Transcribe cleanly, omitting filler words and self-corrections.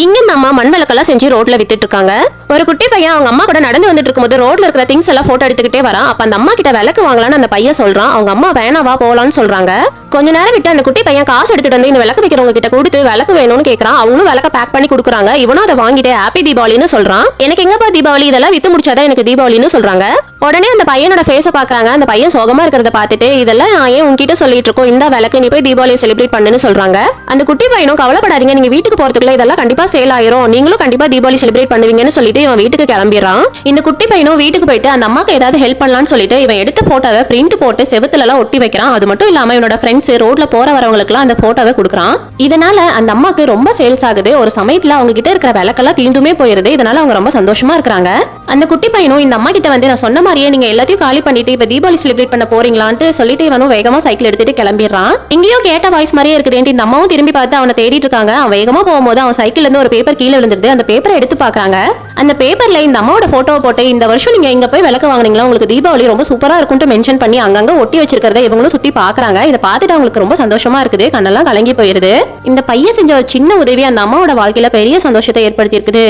இங்க இந்த அம்மா மண் விளக்கெல்லாம் செஞ்சு ரோட்ல வித்துட்டு இருக்காங்க. ஒரு குட்டி பையன் அவங்க அம்மா கூட நடந்து வந்துட்டு இருக்கும்போது ரோட்ல இருக்கிற திங்ஸ் எல்லாம் போட்டோ எடுத்துக்கிட்டே வரான். அப்ப அந்த அம்மா கிட்ட விளக்கு வாங்கலாம்னு அந்த பையன் சொல்றான். அவங்க அம்மா வேணாவா போலான்னு சொல்றாங்க. கொஞ்ச நேரம் விட்டு அந்த குட்டி பையன் காசு எடுத்துட்டு வந்து இந்த விளக்கு வைக்கிறவங்க கிட்ட கொடுத்து விளக்கு வேணும்னு கேக்குறான். அவங்களும் விளக்க பேக் பண்ணி கொடுக்குறாங்க. இவனும் அதை வாங்கிட்டு ஹாப்பி தீபாவளின்னு சொல்றான். எனக்கு எங்கப்பா தீபாவளி, இதெல்லாம் வித்து முடிச்சாதான் எனக்கு தீபாவளின்னு சொல்றாங்க. உடனே அந்த பையனோட ஃபேஸ பாக்குறாங்க. அந்த பையன் சோகமா இருக்கிறத பார்த்துட்டு இதெல்லாம் ஏன் உன்கிட்ட சொல்லிட்டு இருக்கோம், இந்த விளக்கு நீ போய் தீபாவளியை செலிப்ரேட் பண்ணுன்னு சொல்றாங்க. அந்த குட்டி பையனும் கவலைப்படாதீங்க, நீங்க வீட்டுக்கு போறதுக்குள்ள இதெல்லாம் கண்டிப்பா சேல் ஆயிரும், நீங்களும் கண்டிப்பா தீபாவளி செலிப்ரேட் பண்ணுவீங்கன்னு சொல்லிட்டு இவன் வீட்டுக்கு கிளம்பிடுறான். இந்த குட்டி பையனும் வீட்டுக்கு போயிட்டு அந்த அம்மாக்கு ஏதாவது ஹெல்ப் பண்ணலாம்னு சொல்லிட்டு இவன் எடுத்த போட்டோவை பிரிண்ட் போட்டு செவுத்துல எல்லாம் ஒட்டி வைக்கிறான். அது மட்டும் இல்லாம இவனோட ஃப்ரெண்ட்ஸ் ரோட்ல போற வரவங்களுக்கு அந்த போட்டோவை கொடுக்குறான். இதனால அந்த அம்மாக்கு ரொம்ப சேல்ஸ் ஆகுது. ஒரு சமயத்துல அவங்க கிட்ட இருக்கிற விளக்கெல்லாம் தீந்துமே போயிருது. இதனால அவங்க ரொம்ப சந்தோஷமா இருக்காங்க. அந்த குட்டி பையனும் இந்த அம்மா கிட்ட வந்து நான் சொன்ன மாதிரியே நீங்க எல்லாத்தையும் காலி பண்ணிட்டு இப்ப தீபாவளி செலிப்ரேட் பண்ண போறீங்களான்னு சொல்லிட்டு இவனும் வேகமா சைக்கிள் எடுத்துட்டு கிளம்பிடுறான். எங்கேயோ கேட்ட வாய்ஸ் மாதிரியே இருக்குது. இந்த அம்மாவும் திரும்பி பார்த்து அவனை தேடிட்டு இருக்காங்க. அவன் வேகமா போகும்போது அவன் சைக்கிள்ல இருந்து ஒரு பேப்பர் கீழே விழுந்துருது. அந்த பேப்பரை எடுத்து பாக்குறாங்க. அந்த பேப்பர்ல இந்த அம்மாவோட போட்டோவை போட்டு இந்த வருஷம் நீங்க இங்க போய் விளக்கு வாங்குனீங்களா, உங்களுக்கு தீபாவளி ரொம்ப சூப்பரா இருக்கும்னு மென்ஷன் பண்ணி அங்கங்க ஒட்டி வச்சிருக்கிறத இவங்களும் சுத்தி பாக்குறாங்க. இதை பார்த்துட்டு அவங்களுக்கு ரொம்ப சந்தோஷமா இருக்குது. கண்ணெல்லாம் கலங்கி போயிருது. இந்த பையன் செஞ்ச ஒரு சின்ன உதவி அந்த அம்மாவோட வாழ்க்கையில பெரிய சந்தோஷத்தை ஏற்படுத்தி இருக்குது.